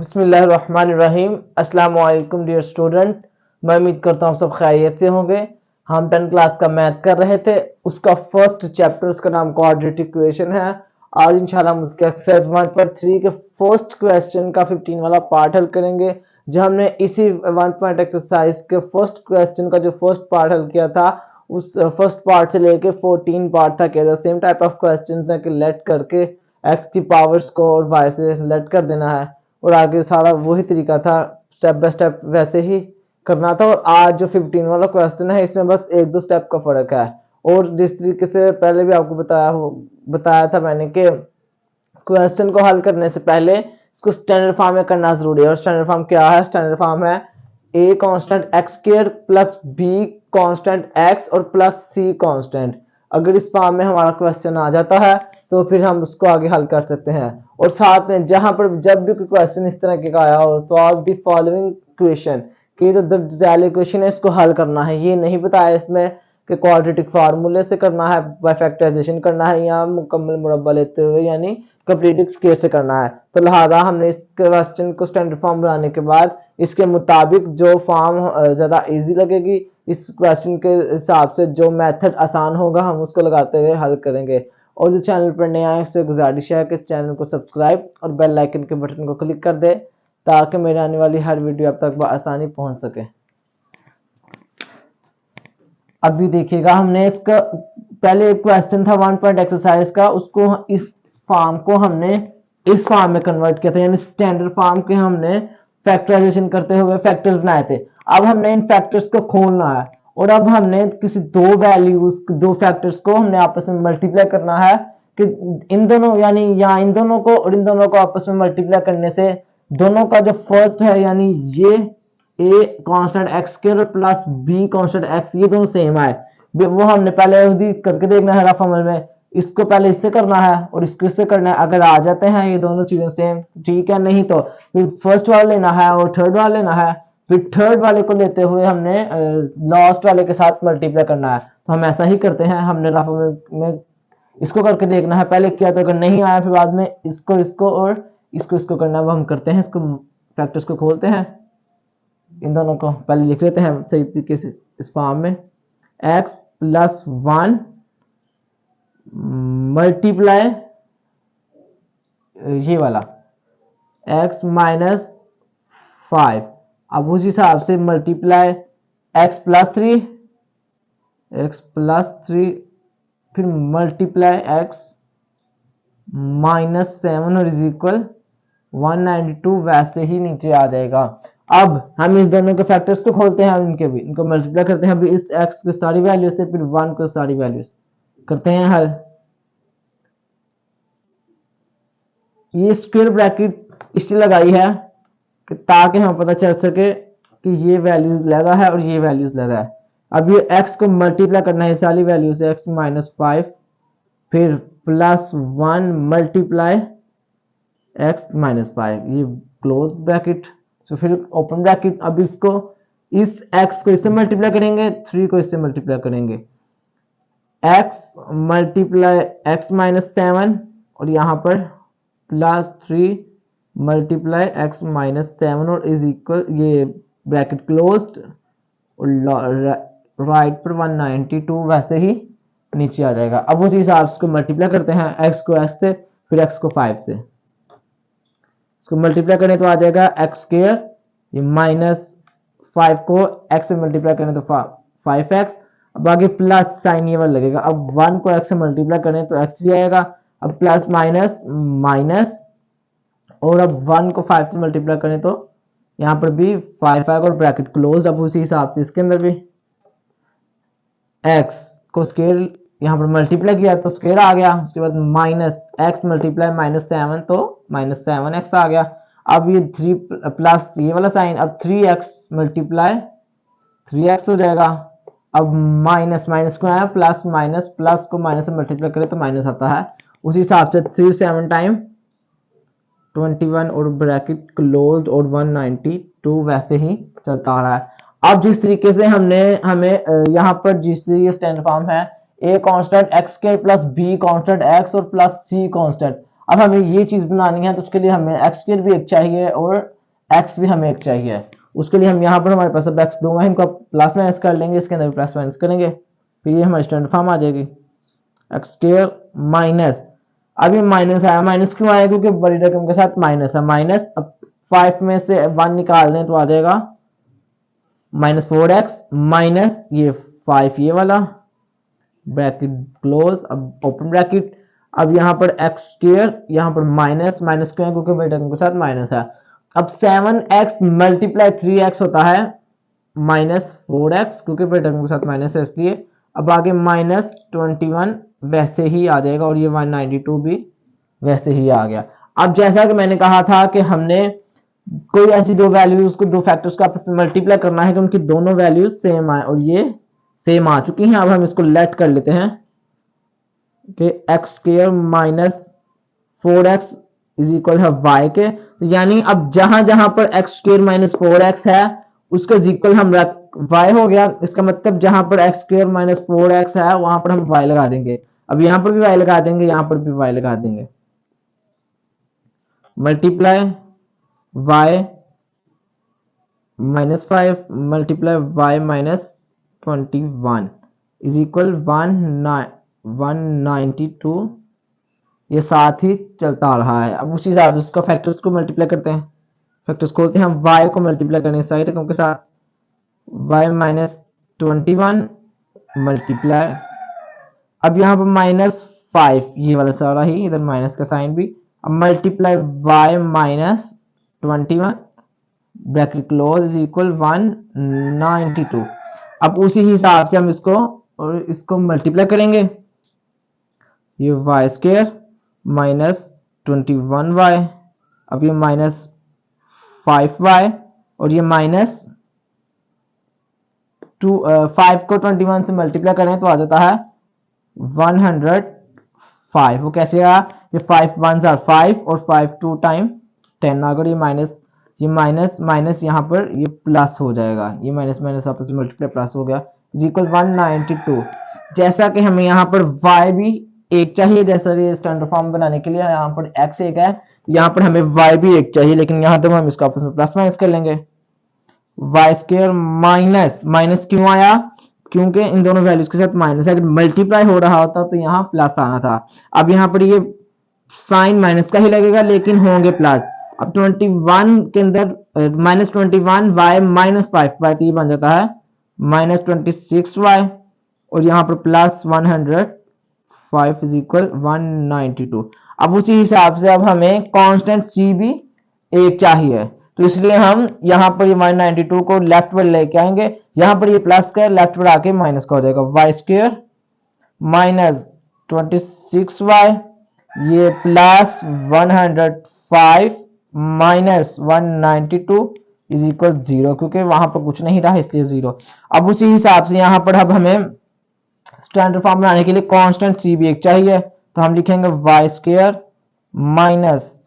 बिस्मिल्लाहिर्रहमानिर्रहीम। अस्सलाम वालेकुम डियर स्टूडेंट, मैं उम्मीद करता हूँ सब खैरियत से होंगे। हम 10 क्लास का मैथ कर रहे थे, उसका फर्स्ट चैप्टर, उसका नाम क्वाड्रेटिक इक्वेशन है। आज इंशाल्लाह हम उसके एक्सरसाइज 1.3 के फर्स्ट क्वेश्चन का 15 वाला पार्ट हल करेंगे। जो हमने इसी 1 पॉइंट एक्सरसाइज के फर्स्ट क्वेश्चन का जो फर्स्ट पार्ट हल किया था, उस फर्स्ट पार्ट से लेके 14 पार्ट तक किया था। सेम टाइप ऑफ क्वेश्चन है कि लेट करके एक्स की पावर्स को और वाई से लेट कर देना है, और आगे सारा वही तरीका था, स्टेप बाय स्टेप वैसे ही करना था। और आज जो 15 वाला क्वेश्चन है, इसमें बस एक दो स्टेप का फर्क है। और जिस तरीके से पहले भी आपको बताया था मैंने कि क्वेश्चन को हल करने से पहले इसको स्टैंडर्ड फॉर्म में करना जरूरी है। और स्टैंडर्ड फॉर्म क्या है? स्टैंडर्ड फॉर्म है a constant x square plus b constant x और प्लस c कांस्टेंट। अगर इस फॉर्म में हमारा क्वेश्चन आ जाता है तो फिर हम उसको आगे हल कर सकते हैं। और साथ में जहां पर जब भी कोई क्वेश्चन इस तरह के का आया हो, सॉल्व द फॉलोइंग इक्वेशन, कि जो द इक्वेशन है इसको हल करना है, ये नहीं बताया इसमें कि क्वाड्रेटिक फार्मूले से करना है, बाय फैक्टराइजेशन करना है, या मुकम्मल मुरब्बा लेते हुए यानी कंप्लीट स्केयर से करना है। तो लिहाजा हमने इस क्वेश्चन को स्टैंडर्ड फॉर्म बनाने के बाद इसके मुताबिक जो फॉर्म ज्यादा इजी लगेगी, इस क्वेश्चन के हिसाब से जो मेथड आसान होगा, हम उसको लगाते हुए हल करेंगे। और जो चैनल पर नए आए उससे गुजारिश है कि चैनल को सब्सक्राइब और बेल आइकन के बटन को क्लिक कर दे, ताकि मेरे आने वाली हर वीडियो आप तक बआसानी पहुंच सके। अभी देखिएगा, हमने इसका पहले एक क्वेश्चन था 1 पॉइंट एक्सरसाइज का, उसको इस फॉर्म को हमने इस फॉर्म में कन्वर्ट किया था, यानी स्टैंडर्ड फॉर्म के हमने फैक्टराइजेशन करते हुए फैक्टर्स बनाए थे। अब हमने इन फैक्टर्स को खोलना है, और अब हमने किसी दो फैक्टर्स को हमने आपस में मल्टीप्लाई करना है, कि इन दोनों यानी या इन दोनों को और इन दोनों को आपस में मल्टीप्लाई करने से दोनों का जो फर्स्ट है, यानी ये a constant x square plus b constant x, ये दोनों सेम आए। वो हमने पहले करके देखना है रफ अमल में। इसको पहले इससे करना है और इसको इससे करना है। अगर आ जाते हैं ये दोनों चीजें सेम, ठीक है, नहीं तो फिर फर्स्ट वाला लेना है और थर्ड वाला लेना है। फिर थर्ड वाले को लेते हुए हमने लास्ट वाले के साथ मल्टीप्लाई करना है। तो हम ऐसा ही करते हैं। हमने रफ अमल में इसको करके देखना है पहले, किया तो अगर नहीं आया फिर बाद में इसको और इसको करना है। वो हम करते हैं, इसको फैक्टर्स को खोलते हैं, इन दोनों को पहले लिख लेते हैं सही तरीके से इस फॉर्म में। x प्लस 1 मल्टीप्लाई ये वाला x माइनस 5, अब उस हिसाब से मल्टीप्लाई x प्लस 3 फिर मल्टीप्लाई x माइनस 7 और इज इक्वल 192, वैसे ही नीचे आ जाएगा। अब हम इस दोनों के फैक्टर्स को खोलते हैं, इनको मल्टीप्लाई करते हैं। अभी इस x को सारी वैल्यू से फिर 1 को सारी वैल्यू करते हैं हल। ये स्क्वायर ब्रैकेट इसलिए लगाई है कि ताकि हमें पता चल सके कि ये वैल्यूज लगा है और ये वैल्यूज लगा है। अब ये x को मल्टीप्लाई करना है सारी वैल्यू से, x माइनस 5 फिर प्लस 1 मल्टीप्लाई x माइनस 5, ये क्लोज ब्रैकेट, तो फिर ओपन ब्रैकेट। अब इसको इस x को इससे मल्टीप्लाई करेंगे, 3 को इससे मल्टीप्लाई करेंगे, x मल्टीप्लाई x माइनस 7 और यहाँ पर प्लस 3 मल्टीप्लाई x माइनस 7 और इज इक्वल, ये ब्रैकेट क्लोज्ड, और राइट पर 192 वैसे ही नीचे आ जाएगा। अब उसी हिसाब से मल्टीप्लाई करते हैं, x को x से फिर x को 5 से, इसको मल्टीप्लाई करें तो आ जाएगा x स्क्वायर, ये माइनस 5 को x से मल्टीप्लाई करें तो 5x। अब आगे प्लस साइन ये वाला लगेगा। अब 1 को x से मल्टीप्लाई करें तो x भी आएगा। अब प्लस माइनस माइनस, और अब 1 को 5 से मल्टीप्लाई करें तो यहाँ पर भी 5 आएगा और ब्रैकेट क्लोज। अब उसी हिसाब से इसके अंदर भी x को स्क्वायर यहाँ पर मल्टीप्लाई किया तो स्क्वायर आ गया, उसके बाद माइनस x मल्टीप्लाई माइनस 7 तो माइनस 7x आ गया। अब ये 3 प्लस ये वाला साइन, अब 3x मल्टीप्लाई 3x हो जाएगा। अब माइनस माइनस को आया प्लस, माइनस प्लस को माइनस से मल्टीप्लाई करें तो माइनस आता है। उसी हिसाब से 3 7 टाइम 21 और ब्रैकेट क्लोज्ड और 192 वैसे ही चलता आ रहा है। अब जिस तरीके से हमें यहाँ पर जिस ये स्टैंडर्ड फॉर्म है, a constant x square plus b constant x और प्लस c कांस्टेंट। अब हमें ये चीज बनानी है तो उसके लिए हमें एक्स स्क्वायर भी एक चाहिए और एक्स भी हमें एक चाहिए। उसके लिए हम यहाँ पर हमारे पास अब एक्स दो है, इनको प्लस माइनस कर लेंगे, इसके अंदर प्लस माइनस करेंगे, फिर ये हमारी स्टैंडर्ड फॉर्म आ जाएगी एक्स स्क्वायर माइनस। अब ये माइनस आया, माइनस क्यों आया? क्योंकि बड़ी रकम के साथ माइनस है। माइनस, अब 5 में से 1 निकाल दें तो आ जाएगा -4x माइनस ये 5 ये वाला, ब्रैकेट क्लोज, अब ओपन ब्रैकेट। अब यहाँ पर एक्स स्क्वायर, यहाँ पर माइनस, माइनस क्यों है? क्योंकि बड़ी रकम के साथ माइनस है। अब 7x मल्टीप्लाई 3x होता है -4x, क्योंकि बड़ी रकम के साथ माइनस है इसलिए। अब आगे -21 वैसे ही आ जाएगा और ये 192 भी वैसे ही आ गया। अब जैसा कि मैंने कहा था कि हमने कोई ऐसी दो वैल्यूज को, दो फैक्टर्स को आपस में मल्टीप्लाई करना है कि उनकी दोनों वैल्यूज सेम आए, और ये सेम आ चुकी हैं। अब हम इसको लेट कर लेते हैं कि x square minus 4x is equal है y के, तो यानी अब जहां जहां पर एक्स स्क्वायर माइनस 4x है उसके इक्वल हम रख y हो गया। इसका मतलब जहां पर एक्स स्क्वायर माइनस 4x है वहां पर हम y लगा देंगे। अब यहां पर भी y लगा देंगे, यहां पर भी y लगा देंगे, multiply y minus 5 multiply y minus 21 is equal 192। ये साथ ही चलता आ रहा है। अब उसी हिसाब से उसका फैक्टर्स को मल्टीप्लाई करते हैं, फैक्टर्स खोलते हैं, हम y को मल्टीप्लाई करने साइड रकम के साथ, y माइनस 21 मल्टीप्लाई, अब यहाँ पर -5 ये वाला सारा ही, इधर माइनस का साइन भी, अब multiply y minus 21 bracket close is equal 192। अब उसी हिसाब से हम इसको और इसको मल्टीप्लाई करेंगे, ये y स्क्वायर माइनस 21y, अब ये -5y और ये -5 को 21 से मल्टीप्लाई करें तो आ जाता है 105। वो कैसे आया? ये 5 1s are 5 और 5 2 टाइम 10 अगर ये माइनस माइनस यहाँ पर ये प्लस हो जाएगा, ये माइनस माइनस आपस में मल्टीप्लाई प्लस हो गया इज इक्वल 192। जैसा कि हमें यहाँ पर y भी एक चाहिए, जैसा कि स्टैंडर्ड फॉर्म बनाने के लिए यहाँ पर x एक है, तो यहाँ पर हमें y भी एक चाहिए, लेकिन यहाँ तो हम इसको आपस में प्लस माइनस कर लेंगे। y स्क्वायर माइनस, माइनस क्यों आया? क्योंकि इन दोनों वैल्यूज के साथ माइनस है, अगर मल्टीप्लाई हो रहा होता तो यहाँ प्लस आना था। अब यहाँ पर ये साइन माइनस का ही लगेगा लेकिन होंगे प्लस। अब 21 के अंदर -21 y माइनस 5y, तो ये बन जाता है -26y और यहाँ पर प्लस 105 इज इक्वल 192। अब उसी हिसाब से अब हमें कांस्टेंट c भी एक चाहिए, तो इसलिए हम यहाँ पर ये 192 को लेफ्ट पर लेके आएंगे, यहाँ पर ये प्लस का लेफ्ट पर आके माइनस का हो जाएगा, y स्क्वायर माइनस 26y ये प्लस 105 माइनस 192 इज इक्वल 0, क्योंकि वहां पर कुछ नहीं रहा इसलिए 0। अब उसी हिसाब से यहाँ पर अब हमें स्टैंडर्ड फॉर्म बनाने के लिए कांस्टेंट c भी एक चाहिए, तो हम लिखेंगे y स्क्वायर माइनस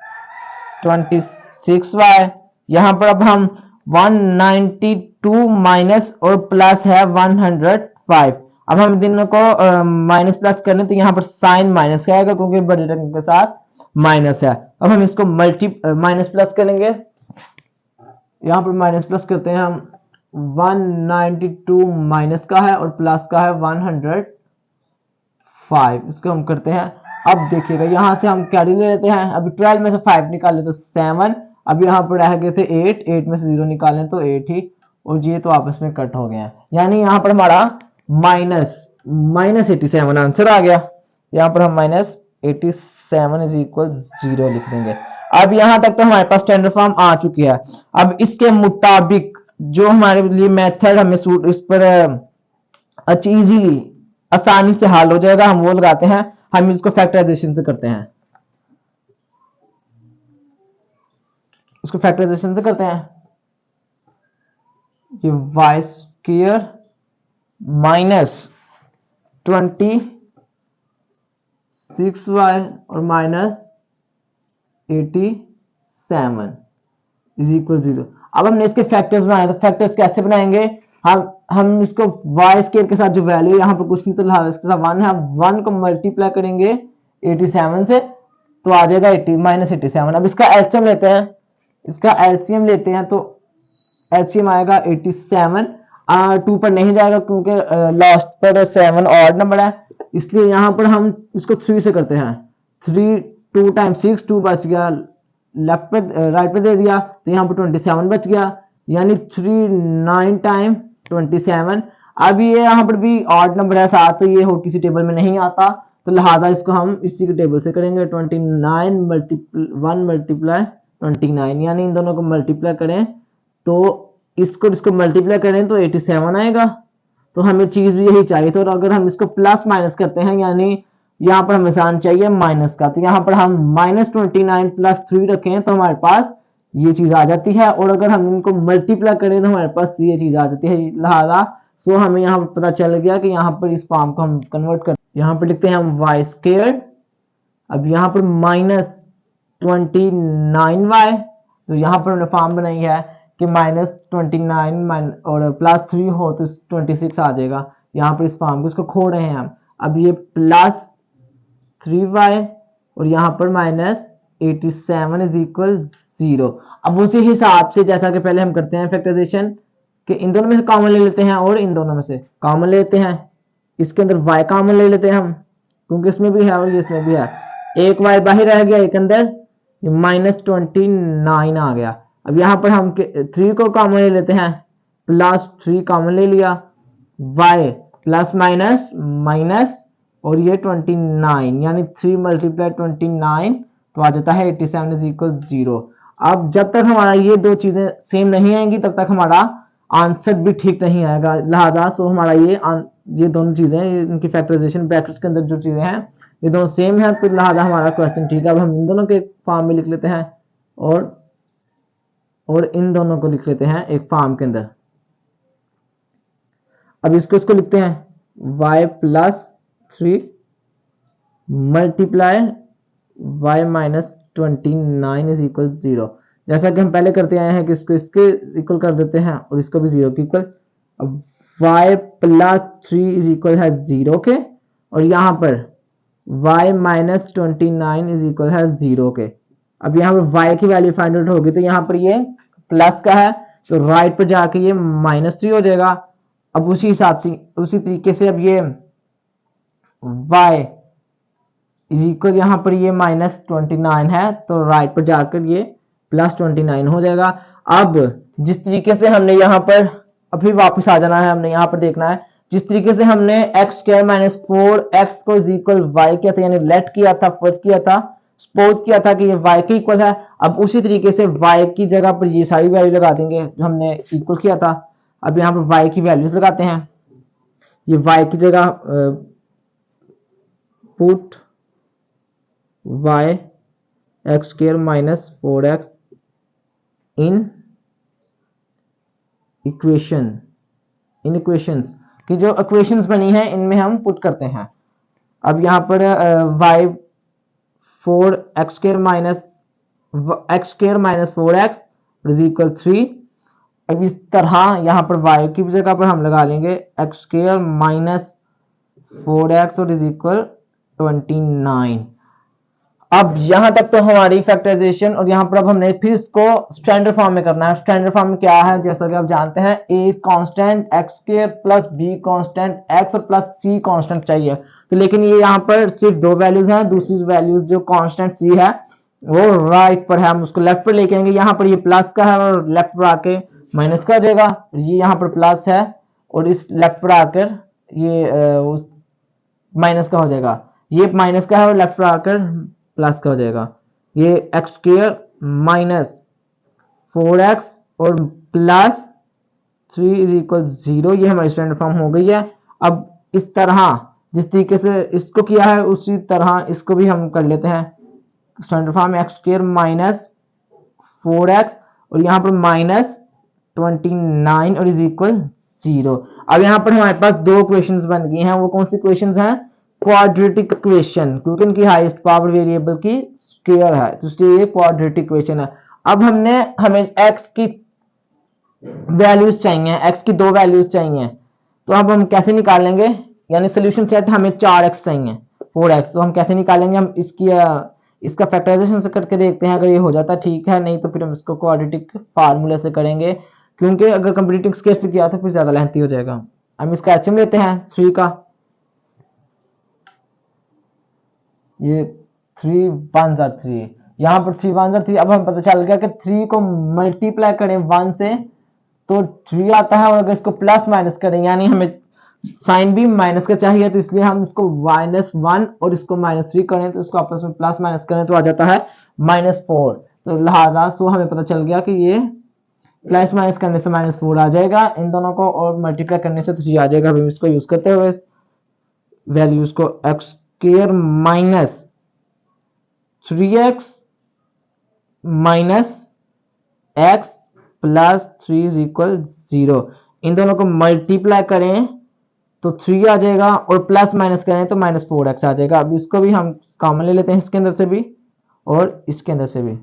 26y, यहाँ पर अब हम 192 माइनस और प्लस है 105। अब हम दोनों को माइनस प्लस करें तो यहाँ पर साइन माइनस का आएगा क्योंकि बड़ी रकम के साथ माइनस है। अब हम इसको माइनस प्लस करेंगे, यहाँ पर माइनस प्लस करते हैं हम, 192 माइनस का है और प्लस का है 105, इसको हम करते हैं। अब देखिएगा यहाँ से हम कैरी ले लेते हैं, अभी 12 में से 5 निकाल ले तो 7, अब यहाँ पर रह गए थे 8 में से 0 निकालें तो 8 ही, और ये तो आपस में कट हो गए हैं, यानी यहाँ पर हमारा -87 आंसर आ गया। यहाँ पर हम -87 इज इक्वल 0 लिख देंगे। अब यहाँ तक तो हमारे पास स्टैंडर्ड फॉर्म आ चुकी है। अब इसके मुताबिक जो हमारे लिए मेथड हमें सूट इस पर इजीली आसानी से हल हो जाएगा, हम वो लगाते हैं, हम इसको फैक्टराइजेशन से करते हैं, उसको फैक्टराइजेशन से करते हैं। ये y स्क्वायर माइनस 26y और माइनस 87 इज इक्वल 0। अब हमने इसके फैक्टर्स बनाए, तो फैक्टर्स कैसे बनाएंगे? हम इसको y स्क्वायर के साथ जो वैल्यू यहाँ पर कुछ नहीं तो लिहाजा इसके साथ 1 है, 1 को मल्टीप्लाई करेंगे 87 से, तो आ जाएगा 80 -87। अब इसका एलसीएम लेते हैं, तो एलसीएम आएगा 87। 2 पर नहीं जाएगा क्योंकि लास्ट पर 7 ऑड नंबर है, इसलिए यहाँ पर हम इसको 3 से करते हैं। 3 2 टाइम 6, 2 बच गया, लेफ्ट पे राइट पे दे दिया तो यहाँ पर 27 बच गया, यानी 3 9 टाइम 27। अब ये यहाँ पर भी ऑड नंबर है 7, तो ये हो किसी टेबल में नहीं आता, तो लिहाजा इसको हम इसी के टेबल से करेंगे। 29 1 मल्टीप्लाई 29, यानी इन दोनों को मल्टीप्लाई करें तो इसको मल्टीप्लाई करें तो 87 आएगा। तो हमें चीज भी यही चाहिए। तो अगर हम इसको प्लस माइनस करते हैं, यानी यहाँ पर हमें निशान चाहिए माइनस का, तो यहाँ पर हम -29 + 3 रखें तो हमारे पास ये चीज आ जाती है, और अगर हम इनको मल्टीप्लाई करें तो हमारे पास ये चीज आ जाती है। लिहाजा सो हमें यहाँ पर पता चल गया कि यहाँ पर इस फॉर्म को हम कन्वर्ट कर, यहाँ पर लिखते हैं हम y²। अब यहाँ पर -29y, तो यहाँ पर हमने फॉर्म बनाई है कि -29 और +3 हो तो 26 आ जाएगा। यहाँ पर इस फॉर्म को इसको खो रहे हैं हम। अब ये +3y और यहाँ पर -87 = 0। अब उसी हिसाब से जैसा कि पहले हम करते हैं फैक्टराइजेशन, कि इन दोनों में से कॉमन ले लेते हैं और इन दोनों में से कॉमन ले लेते हैं। इसके अंदर y कॉमन ले लेते हैं हम, क्योंकि इसमें भी है और इसमें भी है। एक y बाहर रह गया, एक अंदर, -29 आ गया। अब यहाँ पर हम 3 को कॉमन ले लेते हैं, +3 कॉमन ले लिया, y प्लस माइनस माइनस और ये 29, यानी 3 × 29 तो आ जाता है 87 = 0। अब जब तक हमारा ये दो चीजें सेम नहीं आएंगी तब तक हमारा आंसर भी ठीक नहीं आएगा। लिहाजा सो हमारा ये दोनों चीजें, इनकी फैक्टराइजेशन ब्रैकेट्स के अंदर जो चीजें हैं ये दोनों सेम है, तो लिहाजा हमारा क्वेश्चन ठीक है। अब हम इन दोनों के फॉर्म में लिख लेते हैं और इन दोनों को लिख लेते हैं एक फॉर्म के अंदर। अब इसको लिखते हैं y + 3 मल्टीप्लाई y -29 = 0। जैसा कि हम पहले करते आए हैं कि इसको इसके इक्वल कर देते हैं और इसको भी 0 के इक्वल। अब y + 3 = 0 के, और यहाँ पर y -29 = 0 के। अब यहाँ पर y की वैल्यू फाइंड आउट होगी, तो यहाँ पर ये प्लस का है तो राइट पर जाके ये -3 हो जाएगा। अब उसी हिसाब से उसी तरीके से अब ये y = यहाँ पर ये -29 है तो राइट पर जाकर ये +29 हो जाएगा। अब जिस तरीके से हमने यहाँ पर अभी वापस आ जाना है, हमने यहाँ पर देखना है जिस तरीके से हमने x² - 4x को y किया था, यानी लेट किया था, फर्ज किया था, सपोज किया था कि ये y के इक्वल है। अब उसी तरीके से y की जगह पर ये सारी वैल्यू लगा देंगे जो हमने इक्वल किया था। अब यहाँ पर y की वैल्यूज लगाते हैं। ये y की जगह पुट y x² - 4x इन इक्वेशंस की जो इक्वेशंस बनी है इनमें हम पुट करते हैं। अब यहाँ पर y 4x² - 4x = 3। अब इस तरह यहाँ पर y की जगह पर हम लगा लेंगे x² - 4x = 29। अब यहाँ तक तो हमारी फैक्टराइजेशन, और यहाँ पर अब हमने फिर इसको स्टैंडर्ड फॉर्म में करना है। स्टैंडर्ड फॉर्म में क्या है, जैसा कि आप जानते हैं a constant x² + b constant x और +c कांस्टेंट चाहिए। तो लेकिन ये यहाँ पर सिर्फ दो वैल्यूज हैं, दूसरी वैल्यूज जो कांस्टेंट c है वो राइट पर है, हम उसको लेफ्ट पर लेके आएंगे। यहाँ पर ये प्लस का है और लेफ्ट पर आके माइनस का हो जाएगा। ये यहाँ पर प्लस है और इस लेफ्ट पर आकर ये माइनस का हो जाएगा। ये माइनस का है और लेफ्ट पर आकर प्लस का हो जाएगा। ये x² - 4x और +3 = 0, ये हमारी स्टैंडर्ड फॉर्म हो गई है। अब इस तरह जिस तरीके से इसको किया है उसी तरह इसको भी हम कर लेते हैं स्टैंडर्ड फॉर्म x² - 4x और यहाँ पर -29 और =0। अब यहाँ पर हमारे पास दो इक्वेशंस बन गई हैं। वो कौन सी इक्वेशंस हैं? क्वाड्रेटिक इक्वेशन, क्योंकि इनकी हाईएस्ट पावर वेरिएबल की स्क्वायर है तो इसलिए ये क्वाड्रेटिक इक्वेशन है। अब हमें x की वैल्यूज चाहिए, x की दो वैल्यूज चाहिए, तो अब हम कैसे निकालेंगे? यानी सोल्यूशन सेट हमें 4x चाहिए 4x, तो हम कैसे निकालेंगे? हम इसका फैक्टराइजेशन से करके देखते हैं, अगर ये हो जाता ठीक है, नहीं तो फिर हम इसको क्वाड्रेटिक फार्मूले से करेंगे, क्योंकि अगर कंप्लीटिंग स्केयर से किया तो फिर ज्यादा लेंथी हो जाएगा। हम इसका एचएम लेते हैं 3 का, ये 3 1 जार 3, यहाँ पर 3 1 जार 3। अब हमें पता चल गया कि 3 को मल्टीप्लाई करें 1 से तो 3 आता है, और अगर इसको प्लस माइनस करें, यानी हमें साइन भी माइनस का चाहिए, तो इसलिए हम इसको -1 और इसको -3 करें, तो इसको आपस में प्लस माइनस करें तो आ जाता है -4। तो लिहाजा सो हमें पता चल गया कि ये प्लस माइनस करने से -4 आ जाएगा इन दोनों को, और मल्टीप्लाई करने से 3 आ जाएगा। हम इसको यूज करते हुए वैल्यूज को x square minus 3x minus x plus 3 is equal 0, इन दोनों को मल्टीप्लाई करें तो 3 आ जाएगा, और प्लस माइनस करें तो -4x आ जाएगा। अब इसको भी हम कॉमन ले लेते हैं, इसके अंदर से भी और इसके अंदर से भी।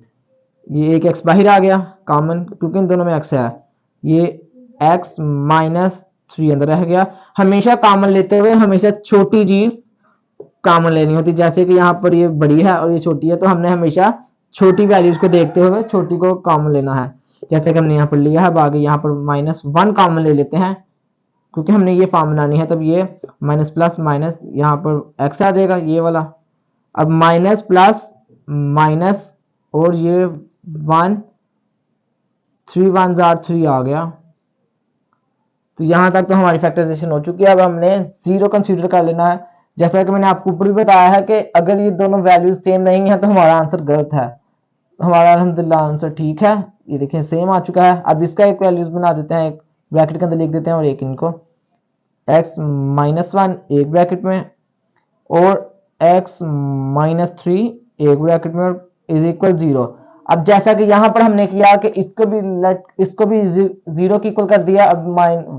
ये एक x बाहर आ गया कॉमन, क्योंकि इन दोनों में x है। ये x माइनस 3 अंदर रह गया। हमेशा कॉमन लेते हुए हमेशा छोटी चीज कॉमन लेनी होती, जैसे कि यहाँ पर ये बड़ी है और ये छोटी है, तो हमने हमेशा छोटी वैल्यूज को देखते हुए छोटी को कॉमन लेना है, जैसे कि हमने यहाँ पर लिया है। अब आगे यहाँ पर -1 कॉमन ले लेते हैं, क्योंकि हमने ये फॉर्म बनानी है। तब ये माइनस प्लस माइनस यहाँ पर x आ जाएगा ये वाला। अब माइनस प्लस माइनस और ये 1 3 1 जार 3 आ गया। तो यहां तक तो हमारी फैक्टराइजेशन हो चुकी है। अब हमने 0 कंसीडर कर लेना है। जैसा कि मैंने आपको ऊपर भी बताया है कि अगर ये दोनों वैल्यूज सेम नहीं है तो हमारा आंसर गलत है। हमारा अल्हम्दुलिल्लाह आंसर ठीक है, ये देखें सेम आ चुका है। अब इसका एक वैल्यूज बना देते हैं, एक ब्रैकेट के अंदर लिख देते हैं, और एक इनको x -1 एक ब्रैकेट में और x -3 एक ब्रैकेट में इज इक्वल 0। अब जैसा कि यहाँ पर हमने किया कि इसको भी 0 की इक्वल कर दिया, अब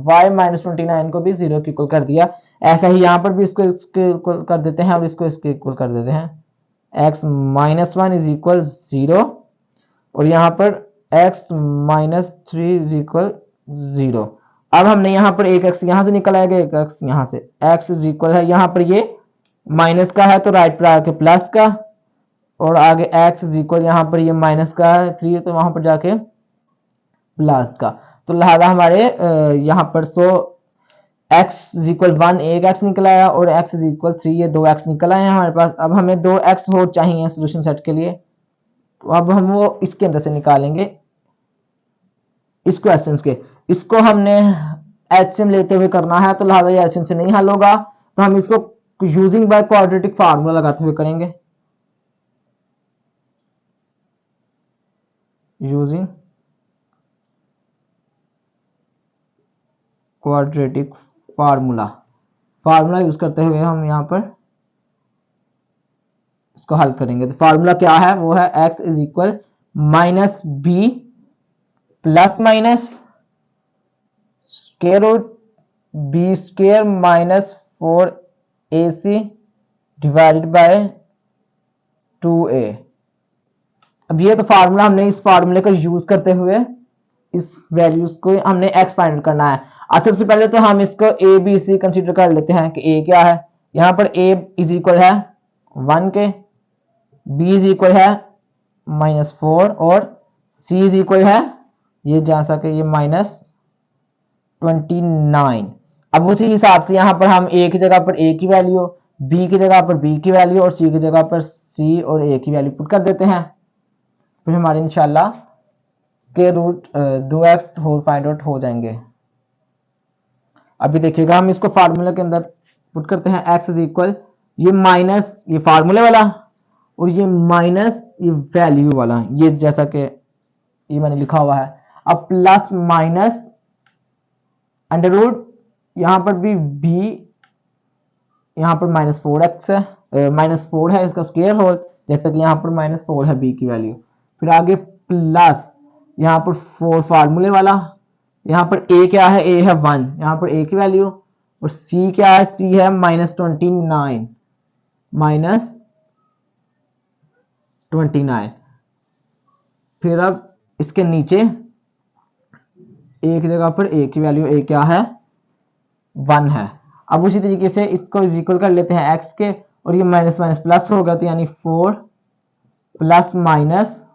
y -29 को भी 0 की इक्वल कर दिया। ऐसा ही यहाँ पर भी इसको इसके इक्वल कर देते हैं और इसको इसके इक्वल कर देते हैं। x -1 इज इक्वल 0 और यहाँ पर x -3 इज इक्वल 0। अब हमने यहाँ पर एक x यहाँ से निकल आएगा, एक x यहाँ से। x इज इक्वल है, यहाँ पर ये माइनस का है तो राइट पर आके प्लस का, और आगे x इज इक्वल यहाँ पर ये माइनस का है 3 तो वहां पर जाके प्लस का। तो लिहाजा हमारे यहाँ पर x इज इक्वल 1 एक x निकल आया और x इज इक्वल 3 ये 2x निकल आए हैं हमारे पास। अब हमें 2x और चाहिए सोल्यूशन सेट के लिए, तो अब हम वो इसके अंदर से निकालेंगे इस क्वेश्चन के। इसको हमने एचसीएम लेते हुए करना है, तो लिहाजा ये एचसीएम से नहीं हल होगा, तो हम इसको यूजिंग बाय क्वाड्रेटिक फार्मूला लगाते हुए करेंगे। यूजिंग क्वाड्रेटिक फार्मूला यूज करते हुए हम यहाँ पर इसको हल करेंगे। तो फार्मूला क्या है, वो है x is equal -b plus minus square root b square minus 4ac divided by 2a। अब ये तो फार्मूला हमने इस फार्मूले को यूज करते हुए इस वैल्यूज को हमने x फाइंड करना है। अब सबसे पहले तो हम इसको a b c कंसीडर कर लेते हैं कि a क्या है। यहाँ पर a इज इक्वल है 1 के, b इज इक्वल है -4 और c इज इक्वल है ये जा सके ये -29। अब उसी हिसाब से यहाँ पर हम a की जगह पर a की वैल्यू, b की जगह पर b की वैल्यू और c की जगह पर c और a की वैल्यू पुट कर देते हैं। फिर हमारे इंशाल्लाह square root 2x whole find out हो जाएंगे। अभी देखिएगा हम इसको फार्मूला के अंदर पुट करते हैं। x इज इक्वल ये माइनस ये फार्मूले वाला और ये माइनस ये वैल्यू वाला, ये जैसा कि ये मैंने लिखा हुआ है। अब प्लस माइनस अंडर रूट यहाँ पर भी b, यहाँ पर -4x है, -4 है इसका स्क्वायर होल, जैसा कि यहाँ पर -4 है b की वैल्यू। फिर आगे प्लस यहाँ पर 4 फार्मूले वाला, यहाँ पर a क्या है, a है 1, यहाँ पर a की वैल्यू, और c क्या है, c है -29। फिर अब इसके नीचे एक जगह पर a की वैल्यू a क्या है 1 है। अब उसी तरीके से इसको इज इक्वल कर लेते हैं x के, और ये माइनस माइनस प्लस होगा तो यानी 4 प्लस माइनस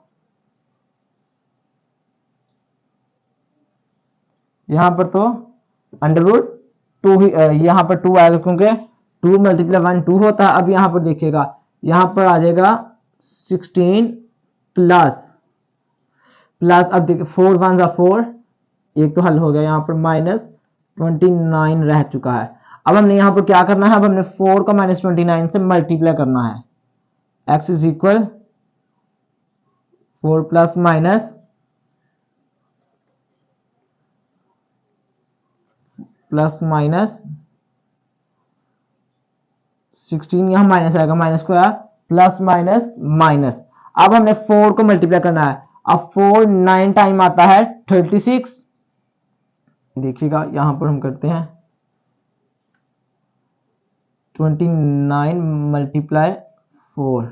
यहां पर तो अंडर रूट 2 ही यहां पर 2 आएगा क्योंकि 2 मल्टीप्लाई 1 2 होता है। अब यहां पर देखिएगा यहां पर आ जाएगा 16 प्लस प्लस, अब देखिए 4 1 जा 4, एक तो हल हो गया, यहां पर माइनस 29 रह चुका है। अब हमने यहां पर क्या करना है, अब हमने 4 का माइनस 29 से मल्टीप्लाई करना है। x is equal 4 plus minus plus minus 16, यहां माइनस आएगा, माइनस को आया प्लस माइनस माइनस। अब हमने 4 को मल्टीप्लाई करना है। अब 4 9 टाइम आता है 36, देखिएगा यहां पर हम करते हैं 29 मल्टीप्लाई 4,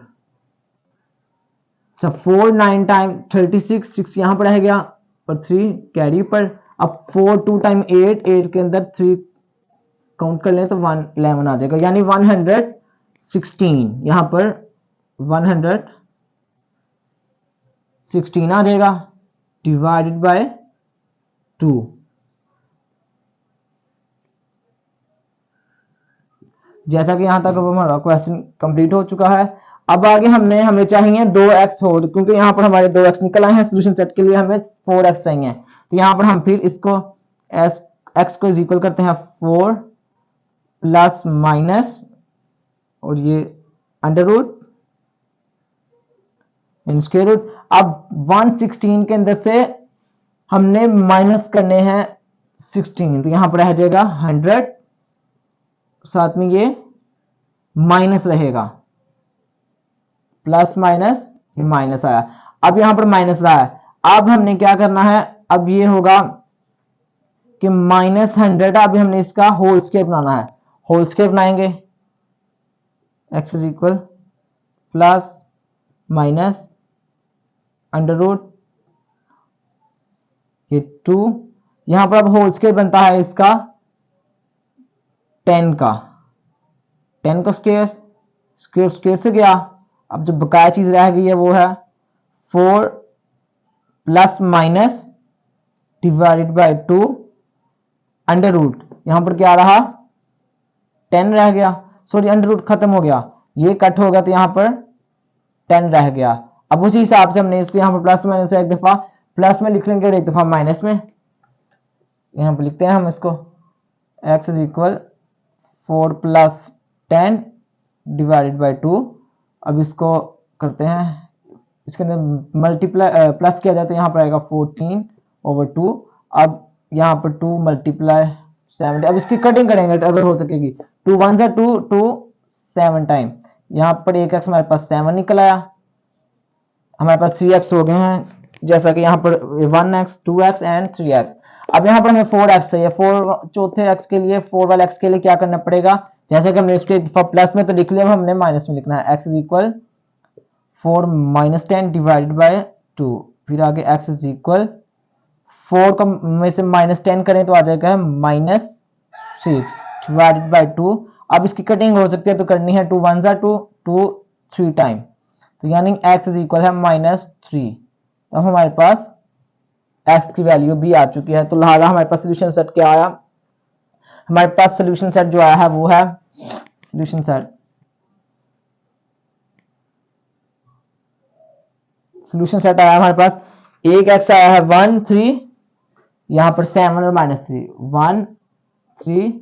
4 9 टाइम 36, 6 यहां पर रह गया और 3 कैरी पर। अब 4 2 टाइम 8, 8 के अंदर 3 काउंट कर लें तो 11 आ जाएगा, यानी 116 यहां पर 116 आ जाएगा डिवाइडेड बाय 2। जैसा कि यहां तक अब हमारा क्वेश्चन कंप्लीट हो चुका है। अब आगे हमें चाहिए 2x होल, क्योंकि यहां पर हमारे 2x निकल आए हैं। सोल्यूशन सेट के लिए हमें 4x चाहिए, तो यहां पर हम फिर इसको x को इज इक्वल करते हैं 4 प्लस माइनस और ये under root in square root. अब 116 के अंदर से हमने माइनस करने हैं 16, तो यहां पर रह जाएगा 100, साथ में ये माइनस रहेगा, प्लस माइनस माइनस आया। अब यहां पर माइनस रहा है, अब हमने क्या करना है, अब ये होगा कि माइनस 100, अभी हमने इसका होल स्क्वायर बनाना है। होल स्क्वायर बनाएंगे, x is equal plus minus under root ये 2, यहां पर अब होल स्क्वायर बनता है इसका 10 का, 10 का स्क्वायर, स्क्वायर स्क्वायर से गया। अब जो बकाया चीज रह गई है वो है 4 plus minus divided by 2 under root, यहां पर क्या रहा 10 रह गया, सॉरी अंडर रूट खत्म हो गया, ये कट हो गया तो यहां पर 10 रह गया। अब उसी हिसाब से हमने इसको यहां पर प्लस माइनस एक दफा प्लस में लिख लेंगे और एक दफा माइनस में, यहां पर लिखते हैं हम इसको x is equal 4 plus 10 divided by 2। अब इसको करते हैं, इसके अंदर मल्टीप्लाई प्लस किया जाए तो यहाँ पर आएगा 14 ओवर 2। अब यहाँ पर 2 मल्टीप्लाई 70, अब इसकी कटिंग करेंगे अगर हो सकेगी, 2 1 जा 2 2 7 टाइम, यहाँ पर एक x हमारे पास 7 निकल आया, हमारे पास 3x हो गए हैं, जैसा कि यहाँ पर 1x 2x एंड 3x। अब यहाँ पर हमें 4x चाहिए, 4 चौथे x के लिए, 4 वाले x के लिए क्या करना पड़ेगा, जैसे कि हमने इसके प्लस में तो लिख लिया, हमने माइनस में लिखना है, x is equal 4 minus 10 divided by 2, फिर आगे x इज इक्वल 4 का में से माइनस 10 करें तो आ जाएगा माइनस 6 डिवाइडेड बाय 2। अब इसकी कटिंग हो सकती है तो करनी है, 2 1 जा 2 2 3 टाइम, तो यानी x इज इक्वल है माइनस 3। तो हमारे पास x की वैल्यू भी आ चुकी है, तो लिहाजा हमारे पास सोल्यूशन सेट क्या आया, हमारे पास सोल्यूशन सेट जो आया है वो है सोल्यूशन सेट आया हमारे पास, एक x आया है 1 3, यहां पर 7 और माइनस 3, 1 3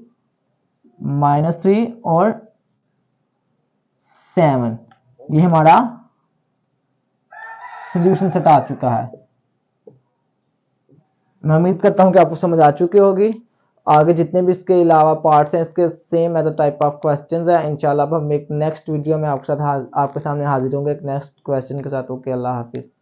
माइनस 3 और 7, ये हमारा सोल्यूशन सेट आ चुका है। मैं उम्मीद करता हूं कि आपको समझ आ चुकी होगी। आगे जितने भी इसके अलावा पार्ट्स हैं इसके same method type of questions हैं। इंशाल्लाह अब हम एक नेक्स्ट वीडियो में आपके सामने हाजिर होंगे एक नेक्स्ट क्वेश्चन के साथ। ओके, अल्लाह हाफिज।